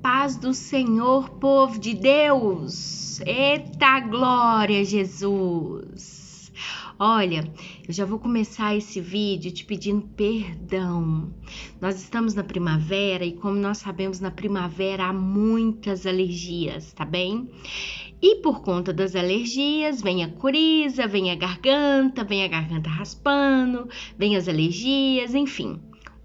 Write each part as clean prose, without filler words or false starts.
paz do Senhor, povo de Deus. Eita glória, Jesus. Olha, eu já vou começar esse vídeo te pedindo perdão. Nós estamos na primavera e, como nós sabemos, na primavera há muitas alergias, tá bem? E por conta das alergias, vem a coriza, vem a garganta raspando, vem as alergias, enfim.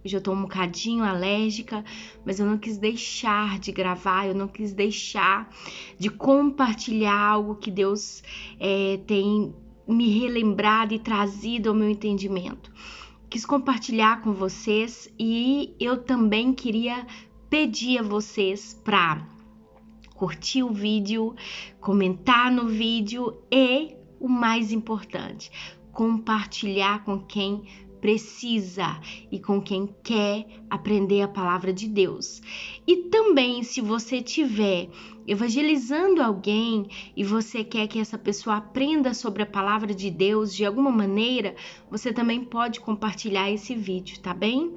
Hoje eu tô um bocadinho alérgica, mas eu não quis deixar de gravar, eu não quis deixar de compartilhar algo que Deus tem me relembrado e trazido ao meu entendimento. Quis compartilhar com vocês e eu também queria pedir a vocês para curtir o vídeo, comentar no vídeo e, o mais importante, compartilhar com quem precisa e com quem quer aprender a palavra de Deus. E também, se você estiver evangelizando alguém e você quer que essa pessoa aprenda sobre a palavra de Deus de alguma maneira, você também pode compartilhar esse vídeo, tá bem?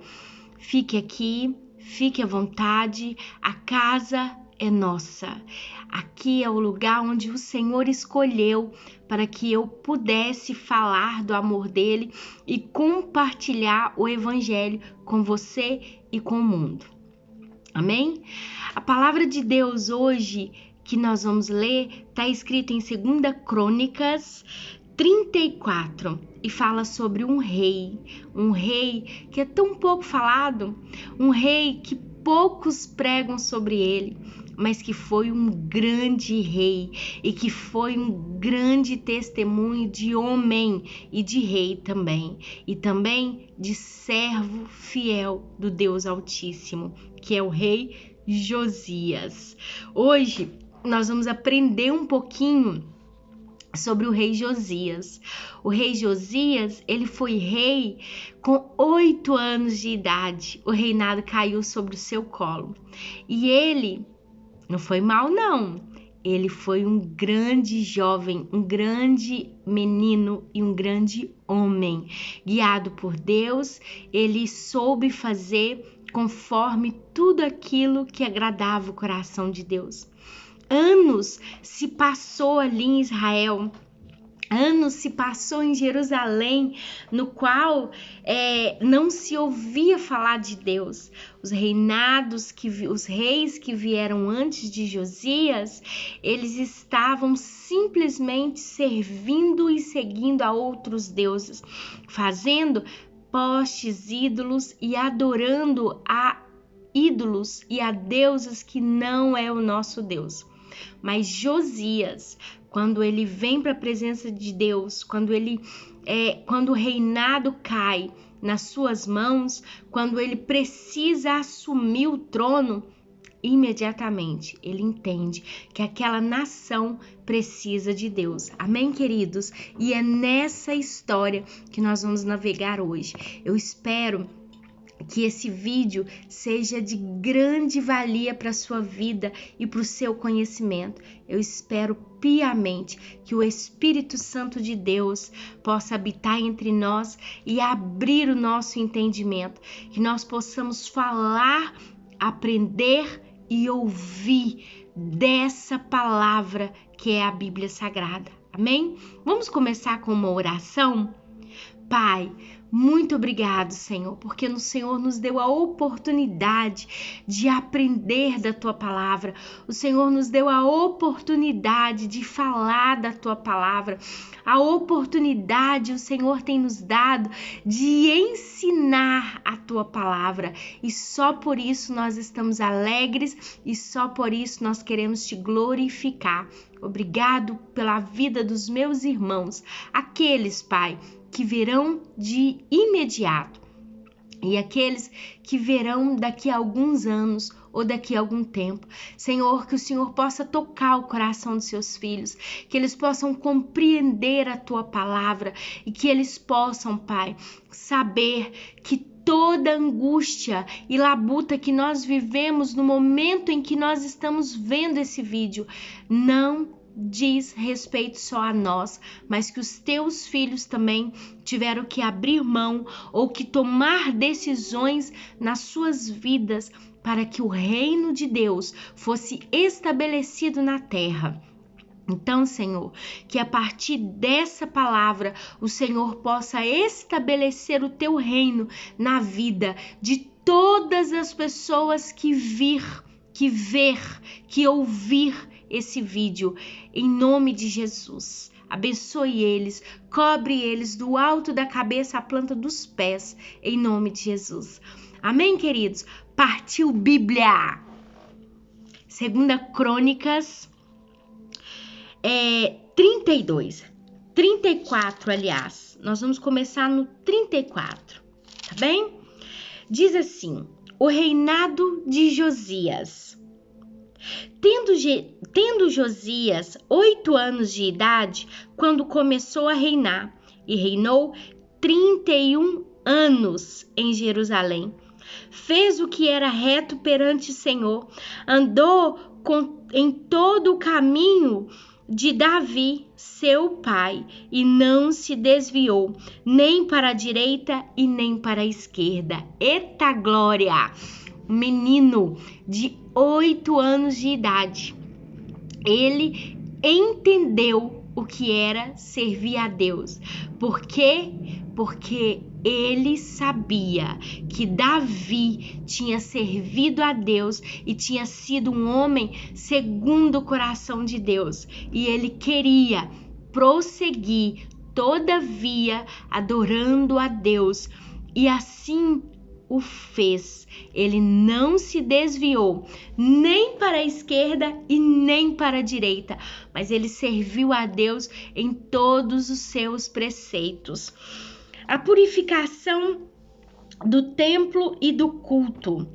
Fique aqui, fique à vontade, a casa é nossa. Aqui é o lugar onde o Senhor escolheu para que eu pudesse falar do amor dele e compartilhar o evangelho com você e com o mundo. Amém? A palavra de Deus hoje que nós vamos ler está escrita em 2 Crônicas 34 e fala sobre um rei que é tão pouco falado, um rei que poucos pregam sobre ele, mas que foi um grande rei e que foi um grande testemunho de homem e de rei também, e também de servo fiel do Deus Altíssimo, que é o rei Josias. Hoje nós vamos aprender um pouquinho sobre o rei Josias. O rei Josias, ele foi rei com 8 anos de idade. O reinado caiu sobre o seu colo. E ele não foi mal, não. Ele foi um grande jovem, um grande menino e um grande homem. Guiado por Deus, ele soube fazer conforme tudo aquilo que agradava o coração de Deus. Anos se passou ali em Israel, anos se passou em Jerusalém, no qual não se ouvia falar de Deus. Os reis que vieram antes de Josias, eles estavam simplesmente servindo e seguindo a outros deuses, fazendo postes, ídolos e adorando a ídolos e a deuses que não é o nosso Deus. Mas Josias, quando ele vem para a presença de Deus, quando o reinado cai nas suas mãos, quando ele precisa assumir o trono, imediatamente ele entende que aquela nação precisa de Deus. Amém, queridos? E é nessa história que nós vamos navegar hoje. Eu espero que esse vídeo seja de grande valia para a sua vida e para o seu conhecimento. Eu espero piamente que o Espírito Santo de Deus possa habitar entre nós e abrir o nosso entendimento, que nós possamos falar, aprender e ouvir dessa palavra que é a Bíblia Sagrada. Amém? Vamos começar com uma oração? Pai, muito obrigado, Senhor, porque o Senhor nos deu a oportunidade de aprender da Tua palavra. O Senhor nos deu a oportunidade de falar da Tua palavra. A oportunidade o Senhor tem nos dado de ensinar a Tua palavra. E só por isso nós estamos alegres e só por isso nós queremos Te glorificar. Obrigado pela vida dos meus irmãos, aqueles, Pai, que virão de imediato e aqueles que verão daqui a alguns anos ou daqui a algum tempo. Senhor, que o Senhor possa tocar o coração dos seus filhos, que eles possam compreender a Tua palavra e que eles possam, Pai, saber que toda angústia e labuta que nós vivemos no momento em que nós estamos vendo esse vídeo não diz respeito só a nós, mas que os teus filhos também tiveram que abrir mão ou que tomar decisões nas suas vidas para que o reino de Deus fosse estabelecido na terra. Então, Senhor, que a partir dessa palavra o Senhor possa estabelecer o teu reino na vida de todas as pessoas que ouvir esse vídeo, em nome de Jesus. Abençoe eles, cobre eles do alto da cabeça à planta dos pés, em nome de Jesus. Amém, queridos? Partiu Bíblia! 2 Crônicas 34, aliás. Nós vamos começar no 34, tá bem? Diz assim: o reinado de Josias. Tendo Josias 8 anos de idade, quando começou a reinar, e reinou 31 anos em Jerusalém. Fez o que era reto perante o Senhor, andou em todo o caminho de Davi, seu pai, e não se desviou, nem para a direita e nem para a esquerda. Eita glória! Um menino de 8 anos de idade. Ele entendeu o que era servir a Deus. Por quê? Porque ele sabia que Davi tinha servido a Deus e tinha sido um homem segundo o coração de Deus. E ele queria prosseguir, todavia, adorando a Deus. E assim o fez. Ele não se desviou nem para a esquerda e nem para a direita, mas ele serviu a Deus em todos os seus preceitos. A purificação do templo e do culto.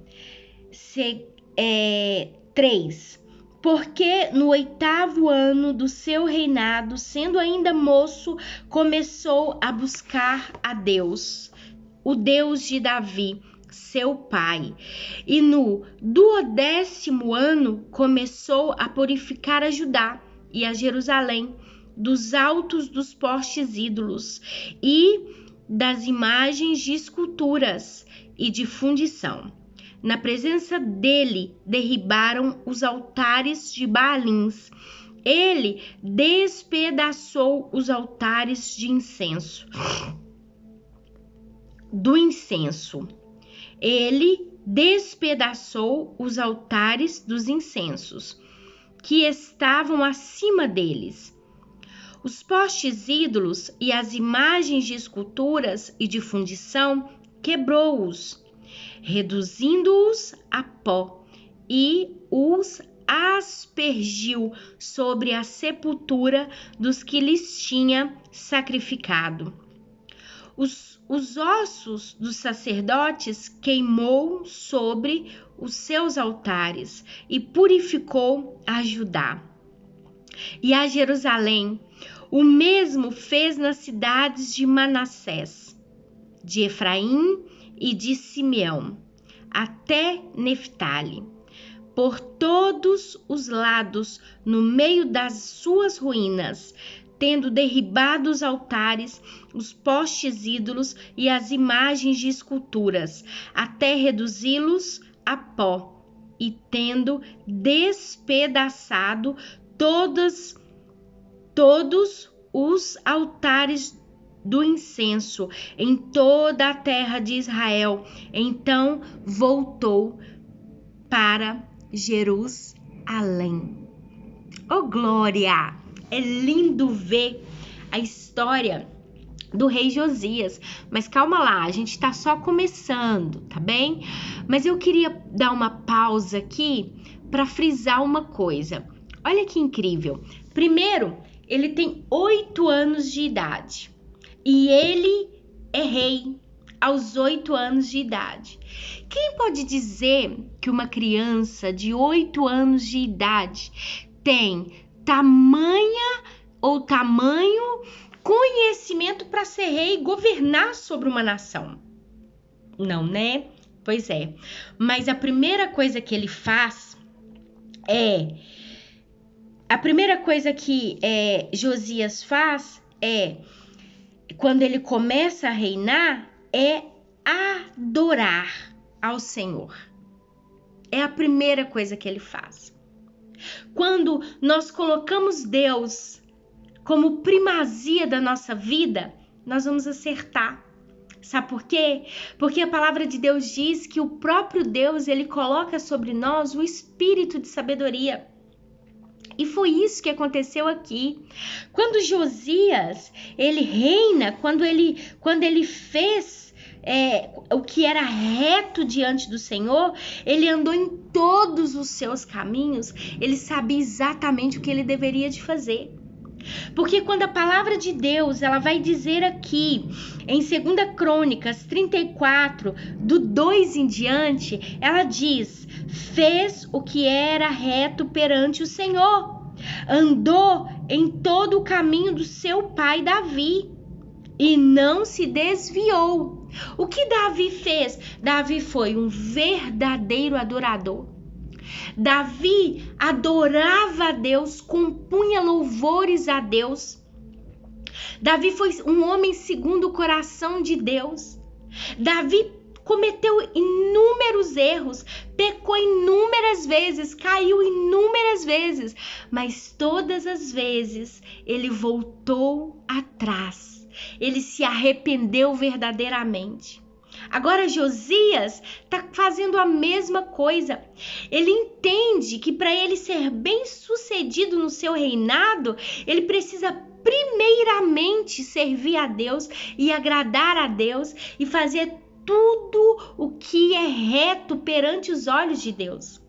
3. Porque no 8º ano do seu reinado, sendo ainda moço, começou a buscar a Deus, o Deus de Davi, seu pai. E no 12º ano começou a purificar a Judá e a Jerusalém dos altos dos postes ídolos e das imagens de esculturas e de fundição. Na presença dele derribaram os altares de Baalins. Ele despedaçou os altares de incenso. Ele despedaçou os altares dos incensos que estavam acima deles. Os postes ídolos e as imagens de esculturas e de fundição quebrou-os, reduzindo-os a pó, e os aspergiu sobre a sepultura dos que lhes tinha sacrificado. Os ossos dos sacerdotes queimou sobre os seus altares e purificou a Judá. E a Jerusalém, o mesmo fez nas cidades de Manassés, de Efraim e de Simeão, até Neftali, por todos os lados, no meio das suas ruínas, tendo derribado os altares, os postes ídolos e as imagens de esculturas, até reduzi-los a pó, e tendo despedaçado todos os altares do incenso em toda a terra de Israel. Então voltou para Jerusalém. Oh, glória! É lindo ver a história do rei Josias, mas calma lá, a gente tá só começando, tá bem? Mas eu queria dar uma pausa aqui para frisar uma coisa. Olha que incrível. Primeiro, ele tem 8 anos de idade e ele é rei aos 8 anos de idade. Quem pode dizer que uma criança de 8 anos de idade tem tamanho conhecimento para ser rei e governar sobre uma nação? Não, né? Pois é. Mas a primeira coisa que ele faz Josias faz quando ele começa a reinar, é adorar ao Senhor. É a primeira coisa que ele faz. Quando nós colocamos Deus como primazia da nossa vida, nós vamos acertar. Sabe por quê? Porque a palavra de Deus diz que o próprio Deus, ele coloca sobre nós o espírito de sabedoria. E foi isso que aconteceu aqui. Quando Josias, ele reina, quando ele fez o que era reto diante do Senhor, ele andou em todos os seus caminhos, ele sabia exatamente o que ele deveria de fazer. Porque quando a palavra de Deus, ela vai dizer aqui, em 2 Crônicas 34, do 2 em diante, ela diz: fez o que era reto perante o Senhor, andou em todo o caminho do seu pai Davi, e não se desviou. O que Davi fez? Davi foi um verdadeiro adorador. Davi adorava a Deus, compunha louvores a Deus. Davi foi um homem segundo o coração de Deus. Davi cometeu inúmeros erros, pecou inúmeras vezes, caiu inúmeras vezes, mas todas as vezes ele voltou atrás. Ele se arrependeu verdadeiramente. Agora Josias está fazendo a mesma coisa. Ele entende que para ele ser bem sucedido no seu reinado, ele precisa primeiramente servir a Deus e agradar a Deus e fazer tudo o que é reto perante os olhos de Deus.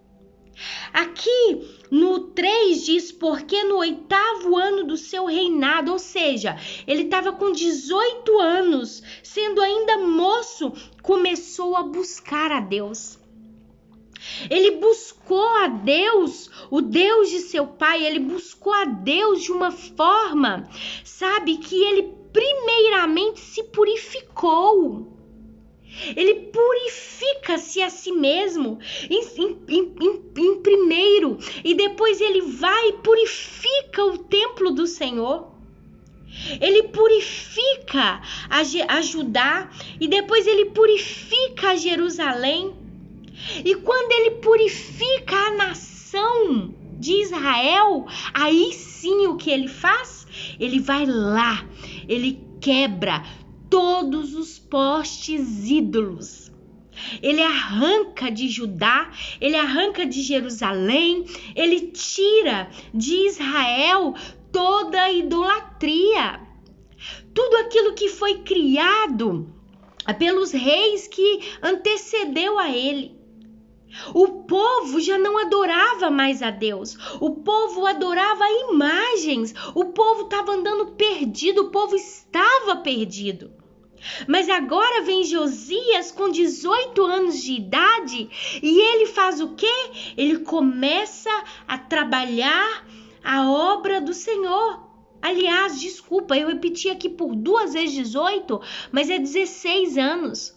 Aqui no 3 diz: porque no 8º ano do seu reinado, ou seja, ele estava com 18 anos, sendo ainda moço, começou a buscar a Deus. Ele buscou a Deus, o Deus de seu pai, ele buscou a Deus de uma forma, sabe, que ele primeiramente se purificou. Ele purifica-se a si mesmo em primeiro, e depois ele vai e purifica o templo do Senhor. Ele purifica a Judá e depois ele purifica a Jerusalém. E quando ele purifica a nação de Israel, aí sim o que ele faz? Ele vai lá, ele quebra todos os postes ídolos. Ele arranca de Judá, ele arranca de Jerusalém, ele tira de Israel toda a idolatria. Tudo aquilo que foi criado pelos reis que antecedeu a ele. O povo já não adorava mais a Deus. O povo adorava imagens. O povo estava andando perdido. O povo estava perdido. Mas agora vem Josias com 18 anos de idade e ele faz o quê? Ele começa a trabalhar a obra do Senhor. Aliás, desculpa, eu repeti aqui por 2 vezes 18, mas é 16 anos.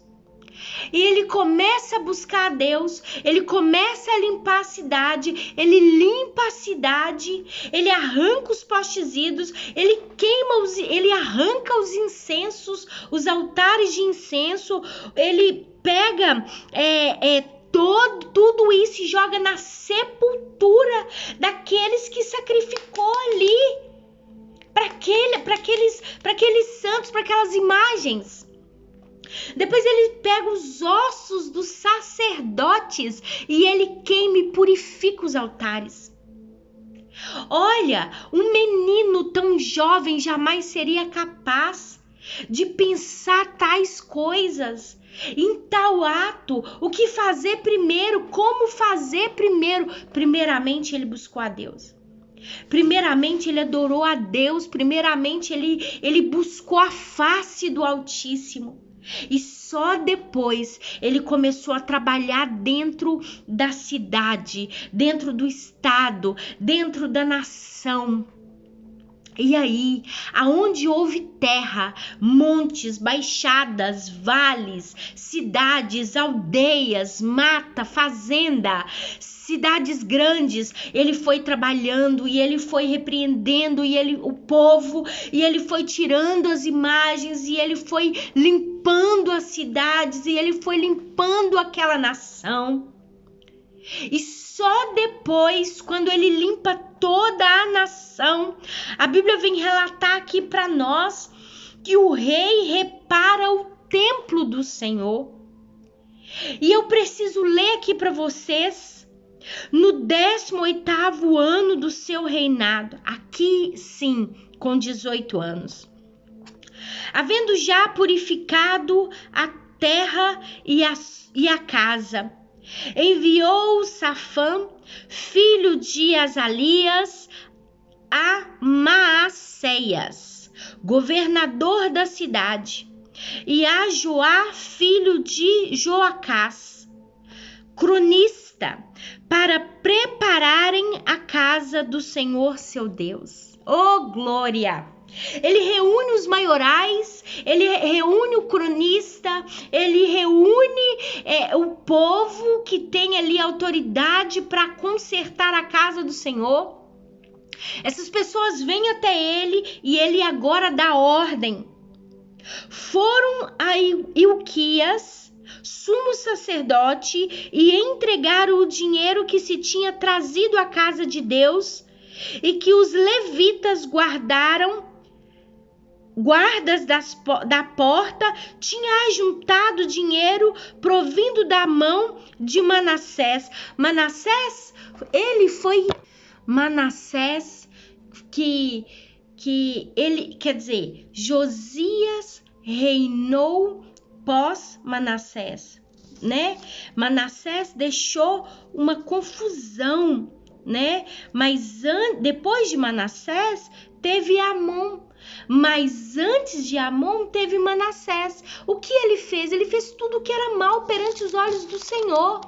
E ele começa a buscar a Deus, ele começa a limpar a cidade, ele limpa a cidade, ele arranca os postes ídolos, ele arranca os incensos, os altares de incenso, ele pega tudo isso e joga na sepultura daqueles que sacrificou ali, para aqueles santos, para aquelas imagens. Depois ele pega os ossos dos sacerdotes e ele queima e purifica os altares. Olha, um menino tão jovem jamais seria capaz de pensar tais coisas. Em tal ato, o que fazer primeiro, como fazer primeiro? Primeiramente ele buscou a Deus. Primeiramente ele adorou a Deus. Primeiramente ele buscou a face do Altíssimo. E só depois ele começou a trabalhar dentro da cidade, dentro do estado, dentro da nação. E aí, aonde houve terra, montes, baixadas, vales, cidades, aldeias, mata, fazenda, cidades grandes, ele foi trabalhando e ele foi repreendendo o povo, e ele foi tirando as imagens, e ele foi limpando as cidades, e ele foi limpando aquela nação. E só depois, quando ele limpa toda a nação, a Bíblia vem relatar aqui para nós que o rei repara o templo do Senhor. E eu preciso ler aqui para vocês, no 18º ano do seu reinado, aqui sim, com 18 anos. Havendo já purificado a terra e a casa, enviou Safã, filho de Azalias, a Maacéias, governador da cidade, e a Joá, filho de Joacás, cronista, para prepararem a casa do Senhor seu Deus. Oh, glória! Ele reúne os maiorais, ele reúne o cronista, ele reúne o povo que tem ali autoridade para consertar a casa do Senhor. Essas pessoas vêm até ele e ele agora dá ordem. Foram a Ilquias, sumo sacerdote, e entregaram o dinheiro que se tinha trazido à casa de Deus e que os levitas guardaram. Guardas da porta tinha ajuntado dinheiro provindo da mão de Manassés. Manassés que ele, quer dizer, Josias reinou pós Manassés, né? Manassés deixou uma confusão, né? Mas depois de Manassés teve Amon. Mas antes de Amon teve Manassés. O que ele fez? Ele fez tudo o que era mal perante os olhos do Senhor.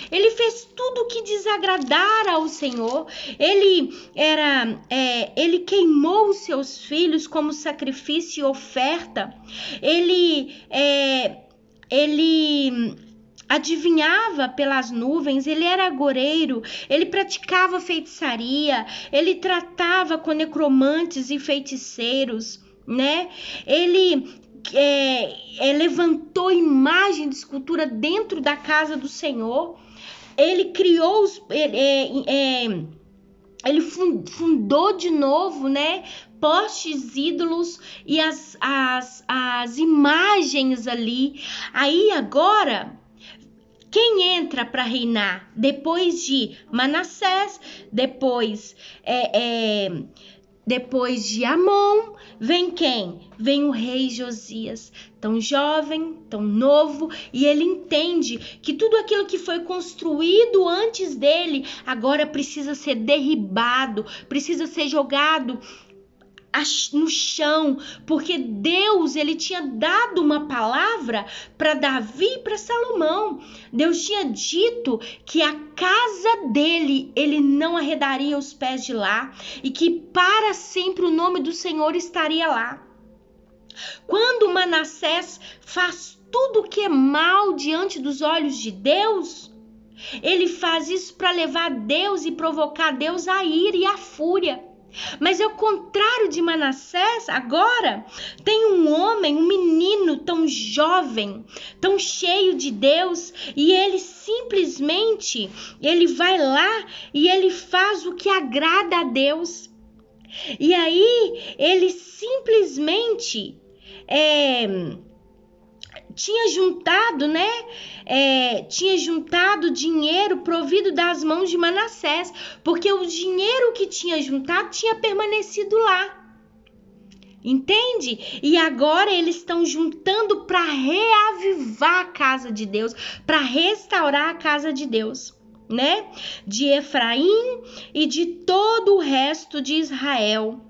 Ele fez tudo o que desagradara ao Senhor. Ele queimou os seus filhos como sacrifício e oferta. Ele adivinhava pelas nuvens, ele era agoureiro, ele praticava feitiçaria, ele tratava com necromantes e feiticeiros, né? Ele levantou imagem de escultura dentro da casa do Senhor. Ele criou ele fundou de novo, né, postes ídolos e as imagens ali. Aí agora, quem entra para reinar depois de Manassés, depois de Amon, vem quem? Vem o rei Josias, tão jovem, tão novo, e ele entende que tudo aquilo que foi construído antes dele agora precisa ser derribado, precisa ser jogado no chão, porque Deus, ele tinha dado uma palavra para Davi e para Salomão. Deus tinha dito que a casa dele, ele não arredaria os pés de lá, e que para sempre o nome do Senhor estaria lá. Quando Manassés faz tudo o que é mal diante dos olhos de Deus, ele faz isso para levar Deus e provocar Deus a ira e a fúria. Mas ao contrário de Manassés, agora tem um homem, um menino tão jovem, tão cheio de Deus, e ele simplesmente, ele vai lá e ele faz o que agrada a Deus. E aí ele simplesmente tinha juntado dinheiro provido das mãos de Manassés, porque o dinheiro que tinha juntado tinha permanecido lá. Entende? E agora eles estão juntando para reavivar a casa de Deus, para restaurar a casa de Deus, né? De Efraim e de todo o resto de Israel,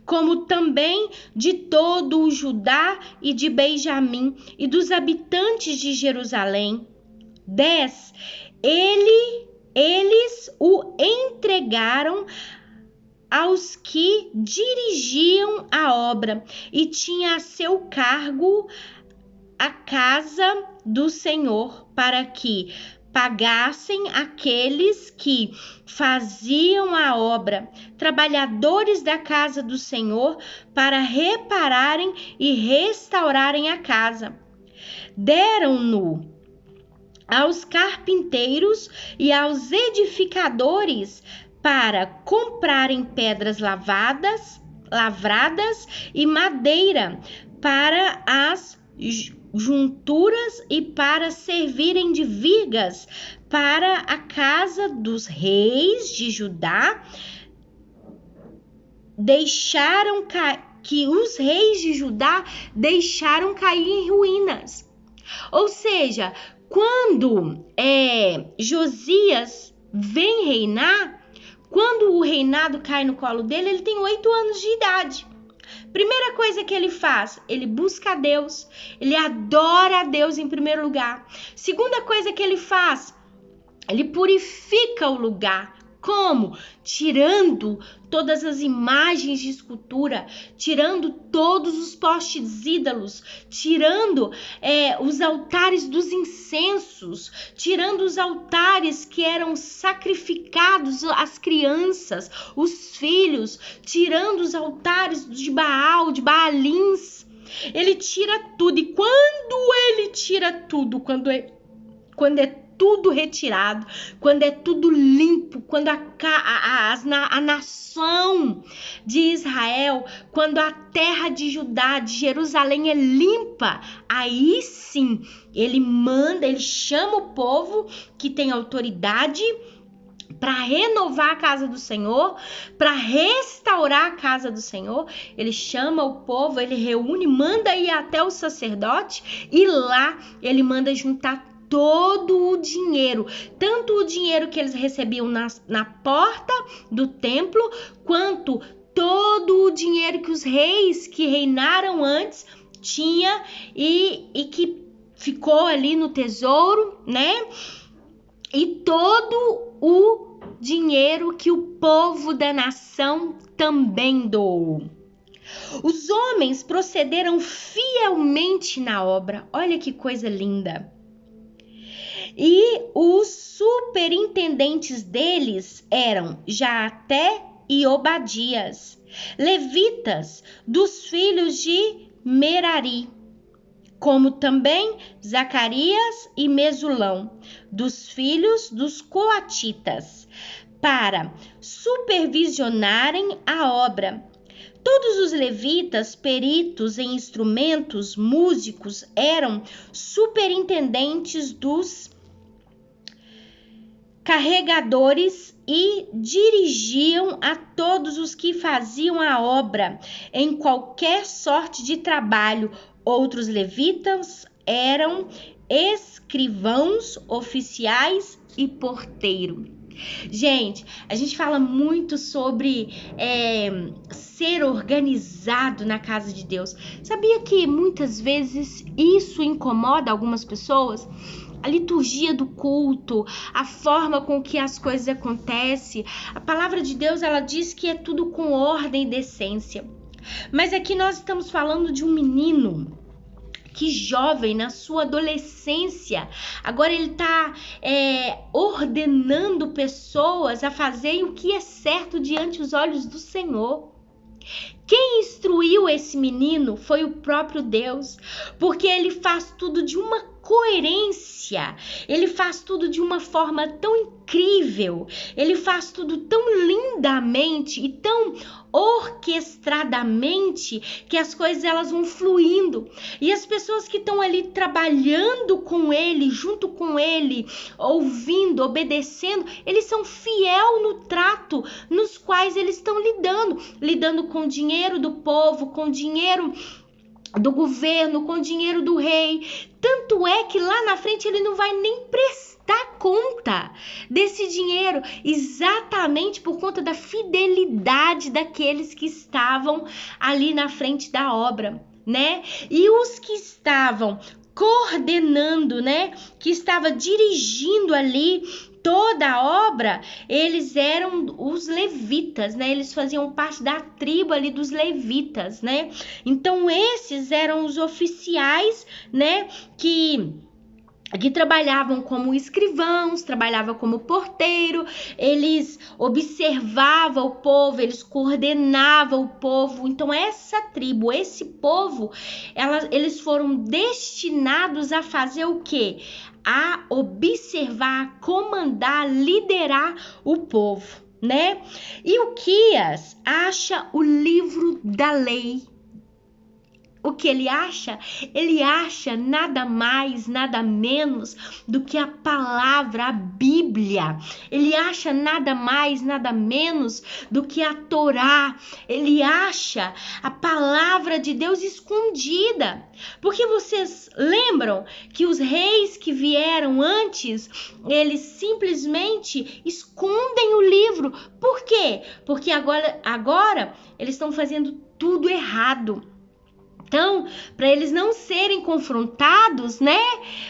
como também de todo o Judá e de Benjamim e dos habitantes de Jerusalém. 10. Eles o entregaram aos que dirigiam a obra e tinha a seu cargo a casa do Senhor, para que pagassem aqueles que faziam a obra, trabalhadores da casa do Senhor, para repararem e restaurarem a casa. Deram-no aos carpinteiros e aos edificadores para comprarem pedras lavradas e madeira para as junturas e para servirem de vigas para a casa dos reis de Judá. Que os reis de Judá deixaram cair em ruínas. Ou seja, quando Josias vem reinar, quando o reinado cai no colo dele, ele tem 8 anos de idade. Primeira coisa que ele faz, ele busca a Deus, ele adora a Deus em primeiro lugar. Segunda coisa que ele faz, ele purifica o lugar. Como? Tirando todas as imagens de escultura, tirando todos os postes ídolos, tirando os altares dos incensos, tirando os altares que eram sacrificados às crianças, os filhos, tirando os altares de Baal, de Baalins. Ele tira tudo, e quando ele tira tudo, quando é tudo retirado, quando é tudo limpo, quando a nação de Israel, quando a terra de Judá, de Jerusalém é limpa, aí sim ele chama o povo que tem autoridade para renovar a casa do Senhor, para restaurar a casa do Senhor. Ele chama o povo, ele reúne, manda ir até o sacerdote, e lá ele manda juntar todo o dinheiro, tanto o dinheiro que eles recebiam na porta do templo, quanto todo o dinheiro que os reis que reinaram antes tinha e que ficou ali no tesouro, né? E todo o dinheiro que o povo da nação também doou. Os homens procederam fielmente na obra. Olha que coisa linda. E os superintendentes deles eram Jaaté e Obadias, levitas dos filhos de Merari, como também Zacarias e Mesulão, dos filhos dos coatitas, para supervisionarem a obra. Todos os levitas, peritos em instrumentos, músicos, eram superintendentes dos carregadores e dirigiam a todos os que faziam a obra em qualquer sorte de trabalho. Outros levitas eram escrivãos, oficiais e porteiro. Gente, a gente fala muito sobre ser organizado na casa de Deus. Sabia que muitas vezes isso incomoda algumas pessoas? A liturgia do culto, a forma com que as coisas acontecem. A palavra de Deus, ela diz que é tudo com ordem e decência. Mas aqui nós estamos falando de um menino que jovem, na sua adolescência, agora ele está ordenando pessoas a fazerem o que é certo diante dos olhos do Senhor. Quem instruiu esse menino foi o próprio Deus, porque ele faz tudo de uma coerência, ele faz tudo de uma forma tão incrível, ele faz tudo tão lindamente e tão orquestradamente que as coisas elas vão fluindo, e as pessoas que estão ali trabalhando com ele, junto com ele, ouvindo, obedecendo, eles são fiel no trato nos quais eles estão lidando com o dinheiro do povo, com o dinheiro do governo, com o dinheiro do rei. Tanto é que lá na frente ele não vai nem prestar conta desse dinheiro, exatamente por conta da fidelidade daqueles que estavam ali na frente da obra, né? E os que estavam coordenando, né, que estava dirigindo ali toda a obra, eles eram os levitas, né? Eles faziam parte da tribo ali dos levitas, né? Então esses eram os oficiais, né, que trabalhavam como escrivãos, trabalhavam como porteiro, eles observava o povo, eles coordenavam o povo. Então essa tribo, esse povo, eles foram destinados a fazer o quê? A observar, a comandar, liderar o povo, né? Ilquias acha o livro da lei. O que ele acha? Ele acha nada mais, nada menos do que a palavra, a Bíblia. Ele acha nada mais, nada menos do que a Torá. Ele acha a palavra de Deus escondida. Porque vocês lembram que os reis que vieram antes, eles simplesmente escondem o livro. Por quê? Porque agora eles estão fazendo tudo errado. Então, para eles não serem confrontados, né?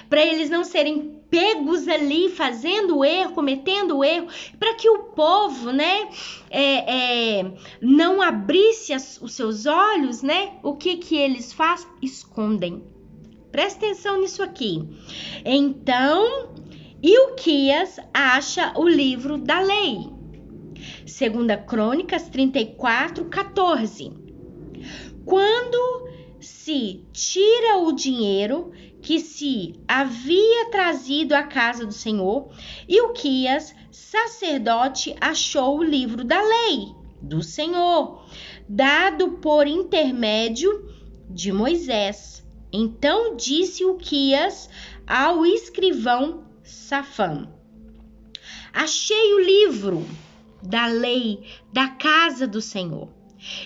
Para eles não serem pegos ali fazendo o erro, cometendo o erro, para que o povo, né, não abrisse os seus olhos, né? O que eles fazem? Escondem. Presta atenção nisso aqui. Então, Ilquias acha o livro da lei. 2 Crônicas 34:14. Quando se tira o dinheiro que se havia trazido à casa do Senhor, Ilquias, sacerdote, achou o livro da lei do Senhor, dado por intermédio de Moisés. Então disse Ilquias ao escrivão Safã: achei o livro da lei da casa do Senhor.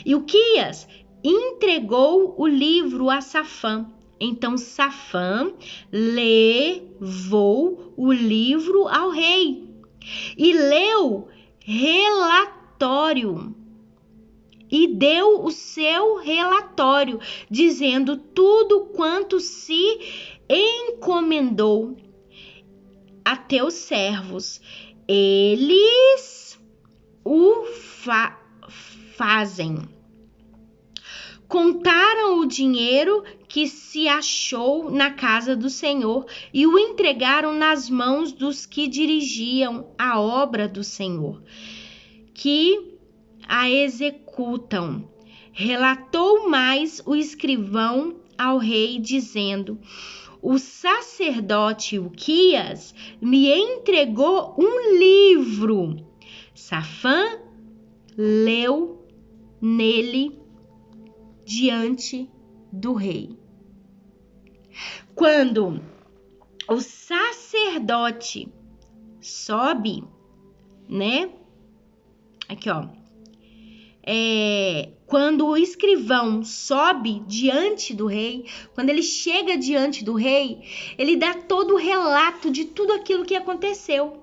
Ilquias entregou o livro a Safã. Então Safã levou o livro ao rei e leu relatório e deu o seu relatório, dizendo tudo quanto se encomendou a teus servos. Eles o fazem. Contaram o dinheiro que se achou na casa do Senhor e o entregaram nas mãos dos que dirigiam a obra do Senhor, que a executam. Relatou mais o escrivão ao rei, dizendo: o sacerdote Ilquias me entregou um livro. Safã leu nele diante do rei. Quando o sacerdote sobe, né? Aqui, ó. Quando o escrivão sobe diante do rei, quando ele chega diante do rei, ele dá todo o relato de tudo aquilo que aconteceu.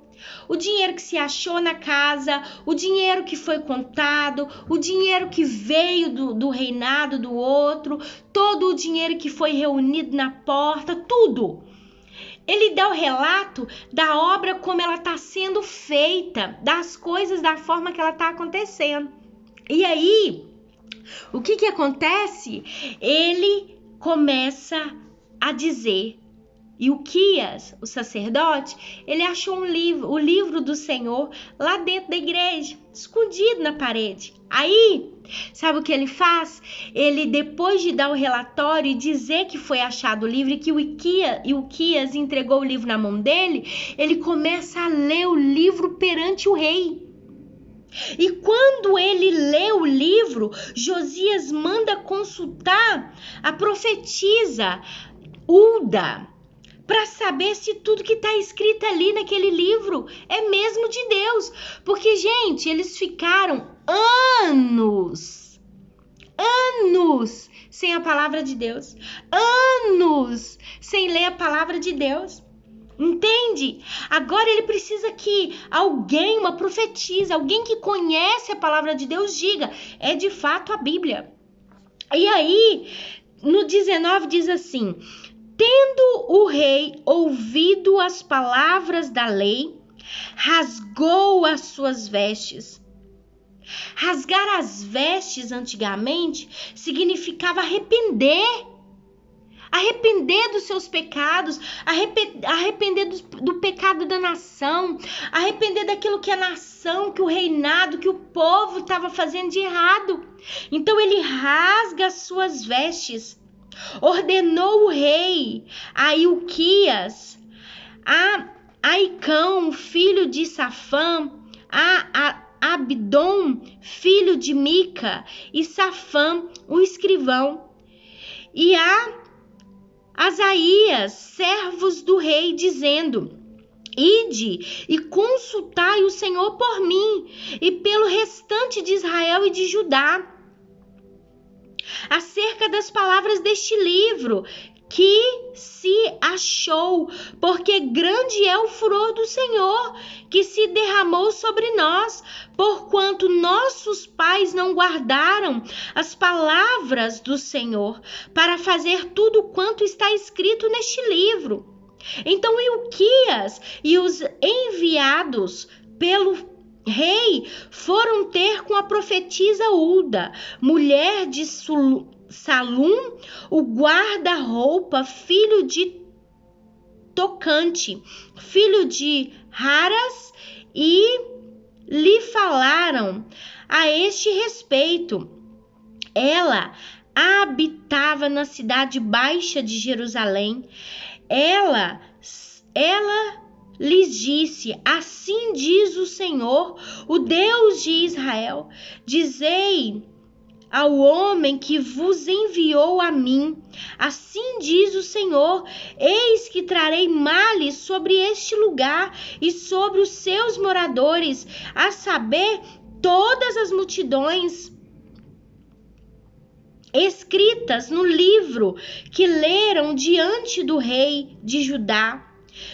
O dinheiro que se achou na casa, o dinheiro que foi contado, o dinheiro que veio do reinado do outro, todo o dinheiro que foi reunido na porta, tudo. Ele dá o relato da obra como ela está sendo feita, das coisas da forma que ela está acontecendo. E aí, o que acontece? Ele começa a dizer. Ilquias, o sacerdote, ele achou o livro do Senhor lá dentro da igreja, escondido na parede. Aí, sabe o que ele faz? Ele, depois de dar o relatório e dizer que foi achado o livro e que Ilquias entregou o livro na mão dele, ele começa a ler o livro perante o rei. E quando ele lê o livro, Josias manda consultar a profetisa Hulda, para saber se tudo que está escrito ali naquele livro é mesmo de Deus. Porque, gente, eles ficaram anos sem a palavra de Deus. Anos sem ler a palavra de Deus. Entende? Agora ele precisa que alguém, uma profetisa, alguém que conhece a palavra de Deus, diga: é de fato a Bíblia. E aí, no 19 diz assim: tendo o rei ouvido as palavras da lei, rasgou as suas vestes. Rasgar as vestes antigamente significava arrepender. arrepender dos seus pecados, arrepender do pecado da nação, arrepender daquilo que a nação, que o reinado, que o povo estava fazendo de errado. Então ele rasga as suas vestes, ordenou o rei a Ilquias, a Aicão, filho de Safã, a Abdom, filho de Mica, e Safã, o escrivão, e a Asaías, servos do rei, dizendo: Ide e consultai o Senhor por mim e pelo restante de Israel e de Judá, acerca das palavras deste livro que se achou, porque grande é o furor do Senhor que se derramou sobre nós, porquanto nossos pais não guardaram as palavras do Senhor para fazer tudo quanto está escrito neste livro. Então Ilquias e os enviados pelo rei foram ter com a profetisa Ulda, mulher de Salum, o guarda-roupa, filho de Tocante, filho de Haras, e lhe falaram a este respeito. Ela habitava na cidade baixa de Jerusalém. Ela lhes disse: assim diz o Senhor, o Deus de Israel, dizei ao homem que vos enviou a mim, assim diz o Senhor, eis que trarei males sobre este lugar e sobre os seus moradores, a saber, todas as multidões escritas no livro que leram diante do rei de Judá,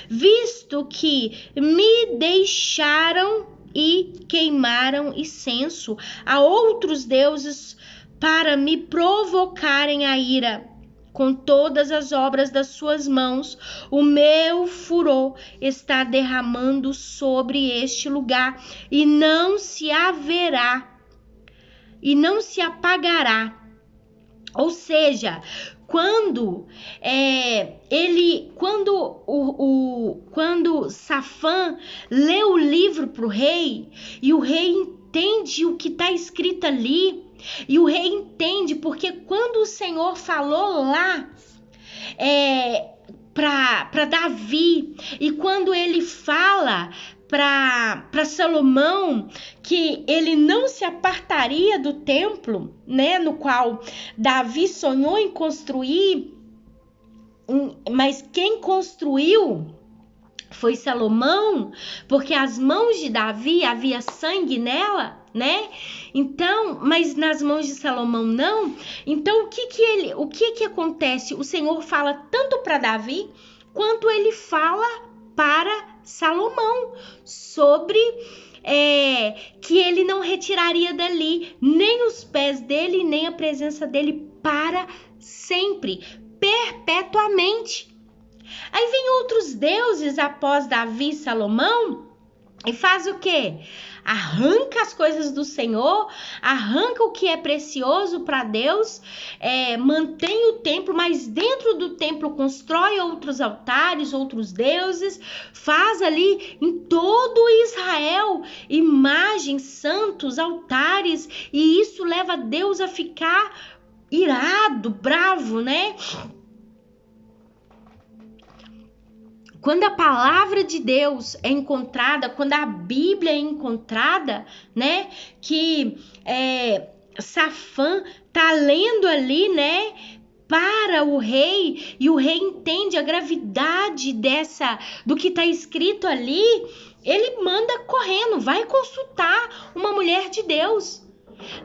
visto que me deixaram e queimaram incenso a outros deuses para me provocarem a ira. Com todas as obras das suas mãos, o meu furor está derramando sobre este lugar, e não se haverá, e não se apagará. Ou seja, quando Safã lê o livro para o rei, e o rei entende o que está escrito ali, e o rei entende, porque quando o Senhor falou lá para Davi, e quando ele fala para Salomão que ele não se apartaria do templo, né, no qual Davi sonhou em construir, mas quem construiu foi Salomão, porque as mãos de Davi havia sangue nela, né? Então, mas nas mãos de Salomão não. Então, o que acontece? O Senhor fala tanto para Davi quanto ele fala para Salomão sobre que ele não retiraria dali nem os pés dele, nem a presença dele para sempre, perpetuamente. Aí vem outros deuses após Davi e Salomão e faz o quê? Arranca as coisas do Senhor, arranca o que é precioso para Deus, mantém o templo, mas dentro do templo constrói outros altares, outros deuses, faz ali em todo Israel imagens, santos, altares, e isso leva Deus a ficar irado, bravo, né? Quando a palavra de Deus é encontrada, quando a Bíblia é encontrada, né, que Safã tá lendo ali, né, para o rei, e o rei entende a gravidade do que tá escrito ali, ele manda correndo, vai consultar uma mulher de Deus.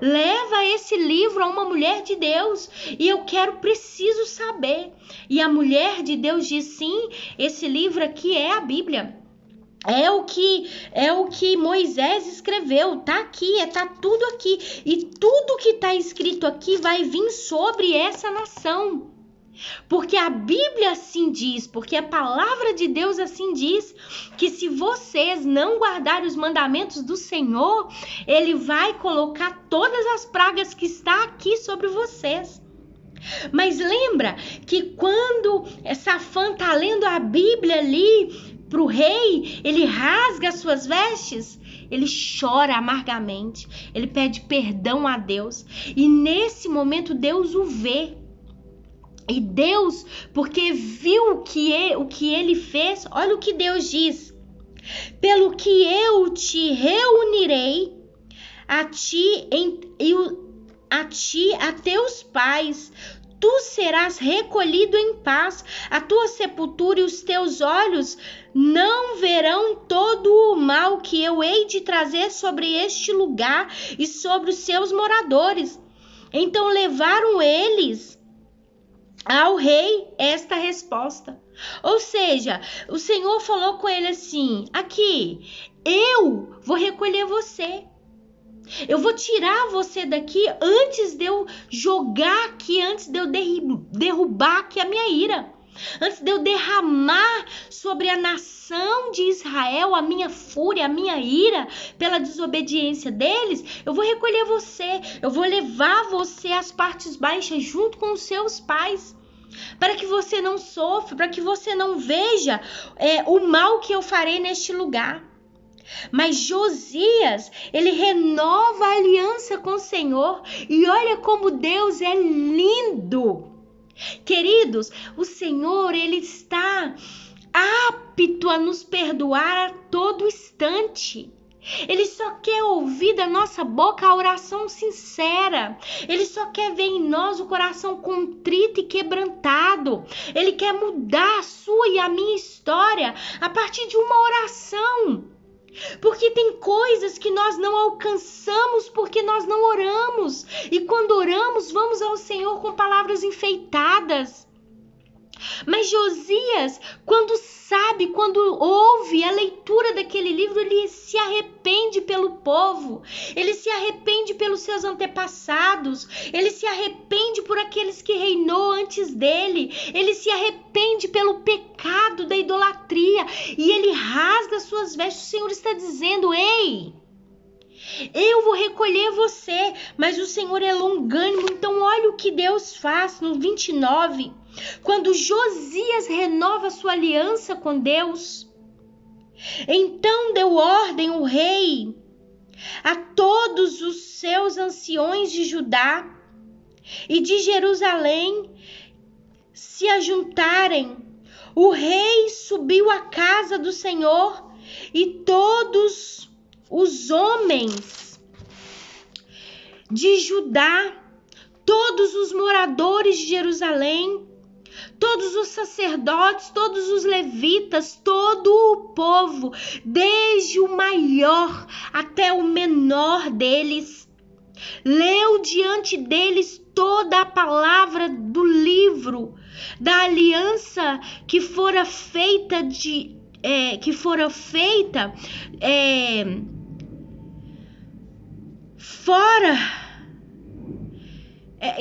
Leva esse livro a uma mulher de Deus, e eu preciso saber. E a mulher de Deus diz: sim, esse livro aqui é a Bíblia, é o que Moisés escreveu, tá aqui, tá tudo aqui, e tudo que tá escrito aqui vai vir sobre essa nação. Porque a Bíblia assim diz, porque a palavra de Deus assim diz, que se vocês não guardarem os mandamentos do Senhor, Ele vai colocar todas as pragas que está aqui sobre vocês. Mas lembra que quando Safã está lendo a Bíblia ali para o rei, ele rasga as suas vestes, ele chora amargamente, ele pede perdão a Deus. E nesse momento Deus o vê. E Deus, porque viu o que ele fez, olha o que Deus diz: pelo que eu te reunirei a ti, a teus pais, tu serás recolhido em paz, a tua sepultura e os teus olhos não verão todo o mal que eu hei de trazer sobre este lugar e sobre os seus moradores. Então levaram eles ao rei esta resposta. Ou seja, o Senhor falou com ele assim: aqui, eu vou recolher você. Eu vou tirar você daqui antes de eu jogar aqui, antes de eu derrubar aqui a minha ira. Antes de eu derramar sobre a nação de Israel a minha fúria, a minha ira pela desobediência deles, eu vou recolher você, eu vou levar você às partes baixas junto com os seus pais, para que você não sofra, para que você não veja o mal que eu farei neste lugar. Mas Josias, ele renova a aliança com o Senhor, e olha como Deus é lindo. Queridos, o Senhor, ele está apto a nos perdoar a todo instante. Ele só quer ouvir da nossa boca a oração sincera. Ele só quer ver em nós o coração contrito e quebrantado. Ele quer mudar a sua e a minha história a partir de uma oração. Porque tem coisas que nós não alcançamos porque nós não oramos. E quando oramos, vamos ao Senhor com palavras enfeitadas. Mas Josias, quando ouve a leitura daquele livro, ele se arrepende pelo povo, ele se arrepende pelos seus antepassados, ele se arrepende por aqueles que reinou antes dele, ele se arrepende pelo pecado da idolatria e ele rasga suas vestes. O Senhor está dizendo: ei, eu vou recolher você, mas o Senhor é longânimo. Então olha o que Deus faz no 29. Quando Josias renova sua aliança com Deus, então deu ordem o rei a todos os seus anciões de Judá e de Jerusalém se ajuntarem. O rei subiu à casa do Senhor e todos os homens de Judá, todos os moradores de Jerusalém, todos os sacerdotes, todos os levitas, todo o povo, desde o maior até o menor deles, leu diante deles toda a palavra do livro da aliança que fora feita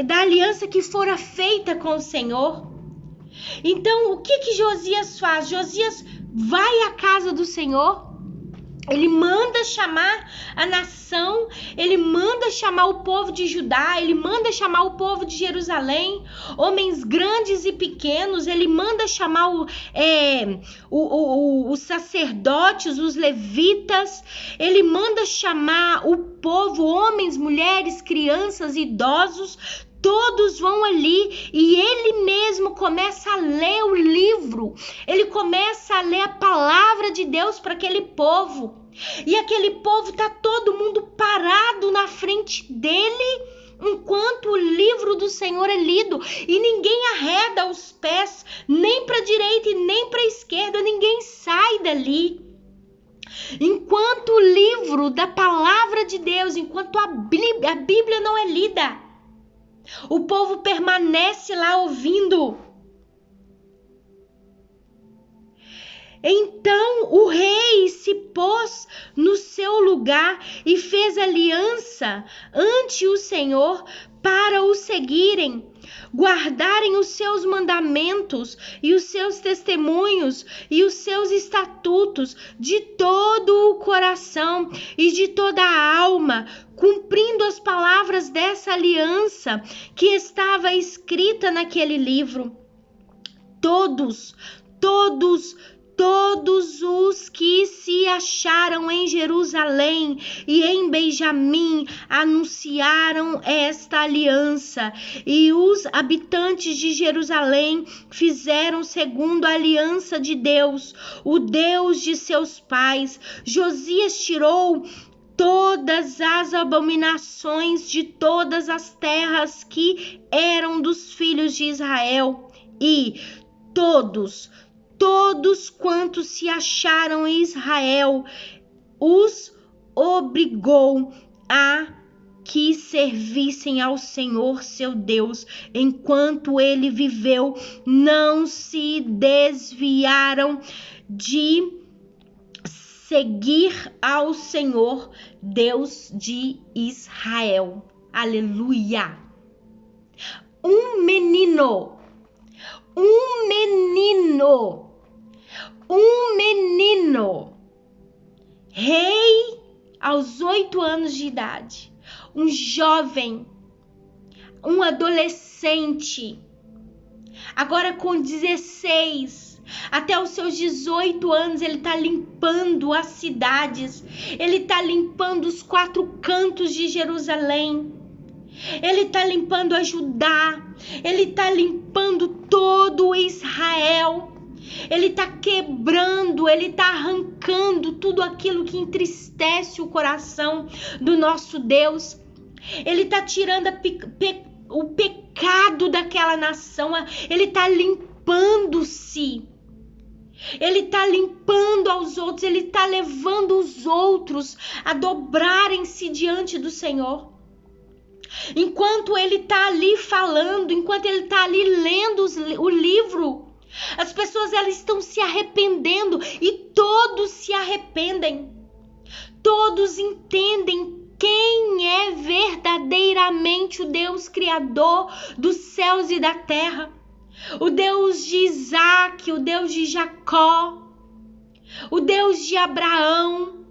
da aliança que fora feita com o Senhor. Então, o que Josias faz? Josias vai à casa do Senhor, ele manda chamar a nação, ele manda chamar o povo de Judá, ele manda chamar o povo de Jerusalém, homens grandes e pequenos, ele manda chamar os sacerdotes, os levitas, ele manda chamar o povo, homens, mulheres, crianças, idosos. Todos vão ali e ele mesmo começa a ler o livro, ele começa a ler a palavra de Deus para aquele povo. E aquele povo tá todo mundo parado na frente dele, enquanto o livro do Senhor é lido, e ninguém arreda os pés, nem para a direita e nem para a esquerda, ninguém sai dali. Enquanto o livro da palavra de Deus, enquanto a Bíblia não é lida, o povo permanece lá ouvindo. Então o rei se pôs no seu lugar e fez aliança ante o Senhor para o seguirem. guardarem os seus mandamentos e os seus testemunhos e os seus estatutos de todo o coração e de toda a alma, cumprindo as palavras dessa aliança que estava escrita naquele livro. Todos os que se acharam em Jerusalém e em Benjamim anunciaram esta aliança, e os habitantes de Jerusalém fizeram segundo a aliança de Deus, o Deus de seus pais. Josias tirou todas as abominações de todas as terras que eram dos filhos de Israel, e todos quantos se acharam em Israel, os obrigou a que servissem ao Senhor seu Deus enquanto ele viveu. Não se desviaram de seguir ao Senhor, Deus de Israel. Aleluia! Um menino, rei aos 8 anos de idade, um jovem, um adolescente, agora com 16, até os seus 18 anos, ele está limpando as cidades, ele está limpando os 4 cantos de Jerusalém, ele está limpando a Judá, ele está limpando todo Israel, ele está quebrando, ele está arrancando tudo aquilo que entristece o coração do nosso Deus. Ele está tirando o pecado daquela nação, ele está limpando-se. Ele está limpando aos outros, ele está levando os outros a dobrarem-se diante do Senhor. Enquanto ele está ali falando, enquanto ele está ali lendo o livro, as pessoas elas estão se arrependendo, e todos se arrependem. Todos entendem quem é verdadeiramente o Deus Criador dos céus e da terra. O Deus de Isaac, o Deus de Jacó, o Deus de Abraão,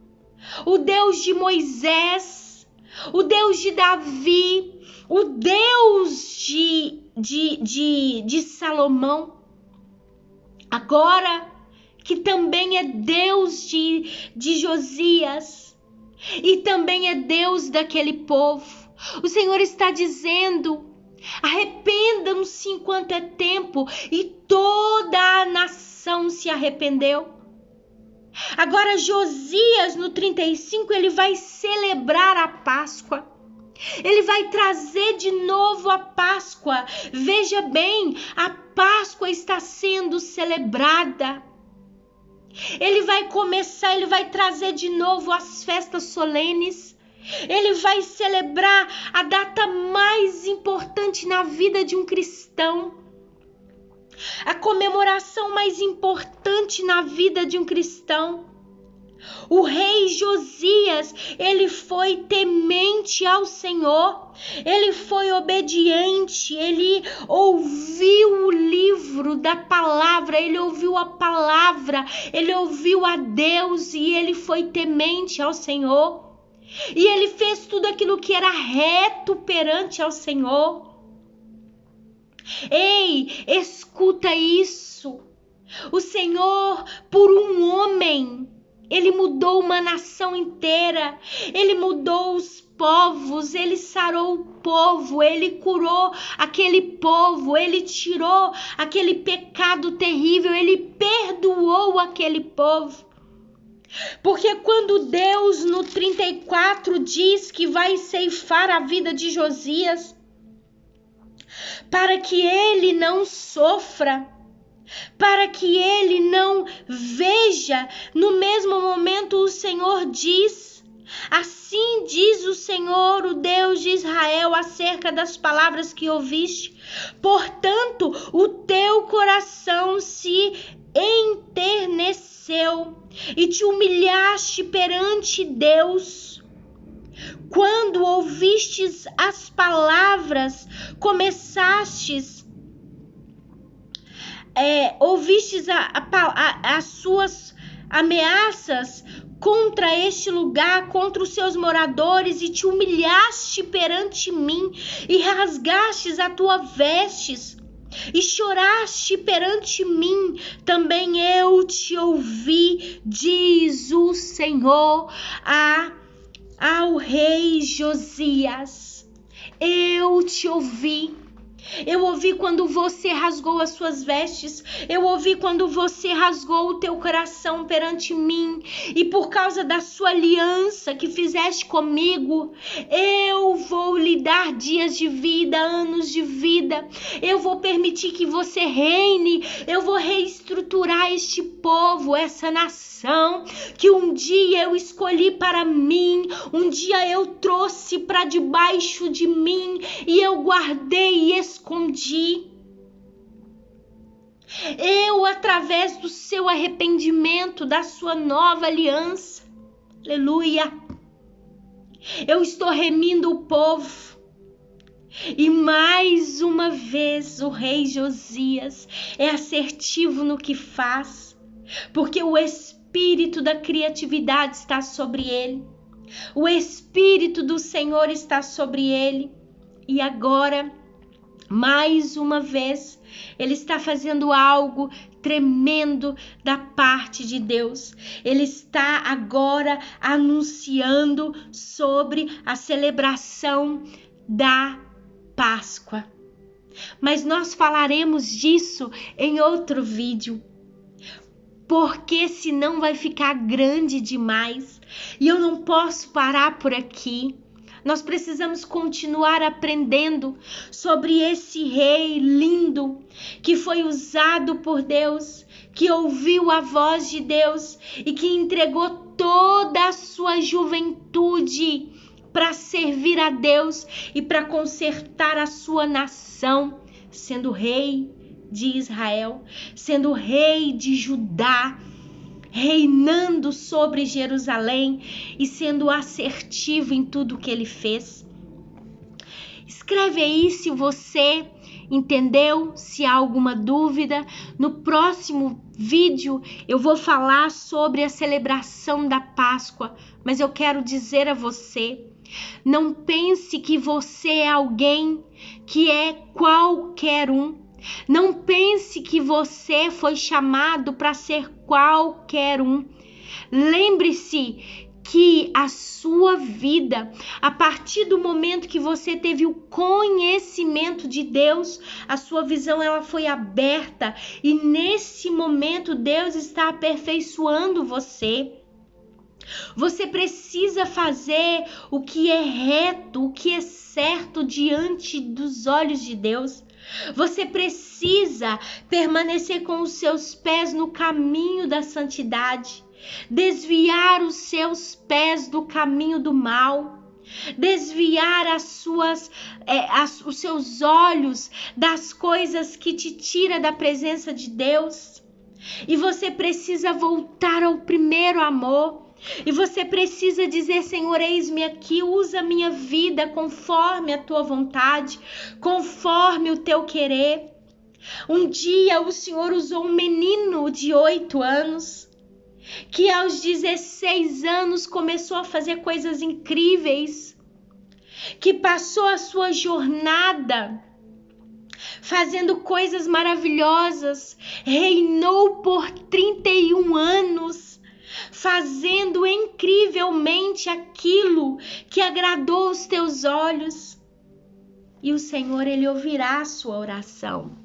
o Deus de Moisés, o Deus de Davi, o Deus de Salomão. Agora que também é Deus de Josias e também é Deus daquele povo. O Senhor está dizendo: arrependam-se enquanto é tempo, e toda a nação se arrependeu. Agora Josias, no 35, ele vai celebrar a Páscoa. Ele vai trazer de novo a Páscoa. Veja bem, a Páscoa está sendo celebrada. Ele vai começar, ele vai trazer de novo as festas solenes. Ele vai celebrar a data mais importante na vida de um cristão. A comemoração mais importante na vida de um cristão. O rei Josias, ele foi temente ao Senhor, ele foi obediente, ele ouviu o livro da palavra, ele ouviu a palavra, ele ouviu a Deus e ele foi temente ao Senhor. E ele fez tudo aquilo que era reto perante ao Senhor. Ei, escuta isso. O Senhor, por um homem, ele mudou uma nação inteira. Ele mudou os povos, ele sarou o povo, ele curou aquele povo, ele tirou aquele pecado terrível, ele perdoou aquele povo. Porque quando Deus no 34 diz que vai ceifar a vida de Josias, para que ele não sofra, para que ele não veja, no mesmo momento o Senhor diz: assim diz o Senhor, o Deus de Israel, acerca das palavras que ouviste. Portanto, o teu coração se enterneceu e te humilhaste perante Deus. Quando ouvistes as palavras, ouvistes as suas ameaças contra este lugar, contra os seus moradores, e te humilhaste perante mim, e rasgastes a tua vestes, e choraste perante mim, também eu te ouvi, diz o Senhor ao rei Josias. Eu te ouvi. Eu ouvi quando você rasgou as suas vestes. Eu ouvi quando você rasgou o teu coração perante mim. E por causa da sua aliança que fizeste comigo, eu vou lhe dar dias de vida, anos de vida. Eu vou permitir que você reine. Eu vou reestruturar este povo, essa nação que um dia eu escolhi para mim. Um dia eu trouxe para debaixo de mim e eu guardei e escondi. Eu, através do seu arrependimento, da sua nova aliança, aleluia, eu estou remindo o povo. E mais uma vez o rei Josias é assertivo no que faz, porque o espírito da criatividade está sobre ele. O espírito do Senhor está sobre ele. E agora, mais uma vez, ele está fazendo algo tremendo da parte de Deus. Ele está agora anunciando sobre a celebração da Páscoa. Mas nós falaremos disso em outro vídeo, porque senão vai ficar grande demais e eu não posso parar por aqui. Nós precisamos continuar aprendendo sobre esse rei lindo que foi usado por Deus, que ouviu a voz de Deus e que entregou toda a sua juventude para servir a Deus e para consertar a sua nação, sendo rei de Israel, sendo rei de Judá, reinando sobre Jerusalém e sendo assertivo em tudo que ele fez. Escreve aí se você entendeu, se há alguma dúvida. No próximo vídeo eu vou falar sobre a celebração da Páscoa, mas eu quero dizer a você, não pense que você é alguém que é qualquer um. Não pense que você foi chamado para ser qualquer um. Lembre-se que a sua vida, a partir do momento que você teve o conhecimento de Deus, a sua visão ela foi aberta e nesse momento Deus está aperfeiçoando você. Você precisa fazer o que é reto, o que é certo diante dos olhos de Deus. Você precisa permanecer com os seus pés no caminho da santidade, desviar os seus pés do caminho do mal, desviar os seus olhos das coisas que te tiram da presença de Deus. E você precisa voltar ao primeiro amor. E você precisa dizer: Senhor, eis-me aqui, usa minha vida conforme a tua vontade, conforme o teu querer. Um dia o Senhor usou um menino de 8 anos, que aos 16 anos começou a fazer coisas incríveis, que passou a sua jornada fazendo coisas maravilhosas, reinou por 31 anos, fazendo incrivelmente aquilo que agradou os teus olhos. E o Senhor, Ele ouvirá a sua oração.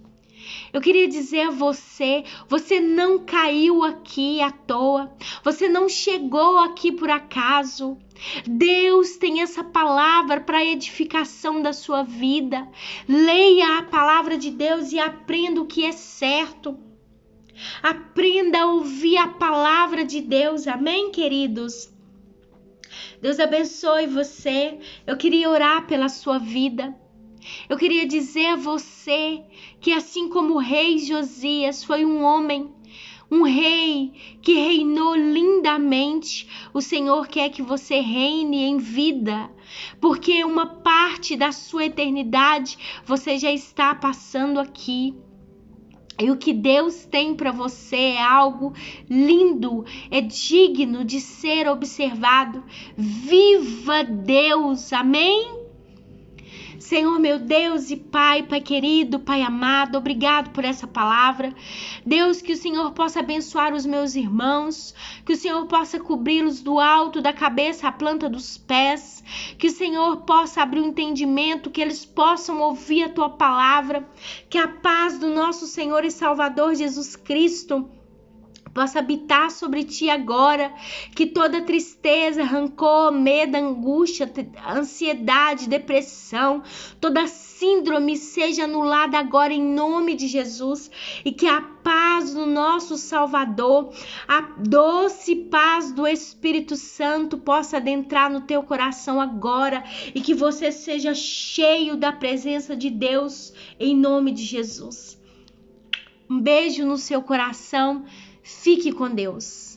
Eu queria dizer a você, você não caiu aqui à toa, você não chegou aqui por acaso. Deus tem essa palavra para a edificação da sua vida. Leia a palavra de Deus e aprenda o que é certo. Aprenda a ouvir a palavra de Deus, amém, queridos? Deus abençoe você. Eu queria orar pela sua vida. Eu queria dizer a você que assim como o rei Josias foi um homem um rei que reinou lindamente. O Senhor quer que você reine em vida, porque uma parte da sua eternidade você já está passando aqui. E o que Deus tem para você é algo lindo, é digno de ser observado. Viva Deus, amém? Senhor meu Deus e Pai querido, Pai amado, obrigado por essa palavra. Deus, que o Senhor possa abençoar os meus irmãos, que o Senhor possa cobri-los do alto da cabeça à planta dos pés, que o Senhor possa abrir o entendimento, que eles possam ouvir a Tua palavra, que a paz do nosso Senhor e Salvador Jesus Cristo possa habitar sobre ti agora, que toda tristeza, rancor, medo, angústia, ansiedade, depressão, toda síndrome seja anulada agora em nome de Jesus, e que a paz do nosso Salvador, a doce paz do Espírito Santo possa adentrar no teu coração agora, e que você seja cheio da presença de Deus em nome de Jesus. Um beijo no seu coração. Fique com Deus.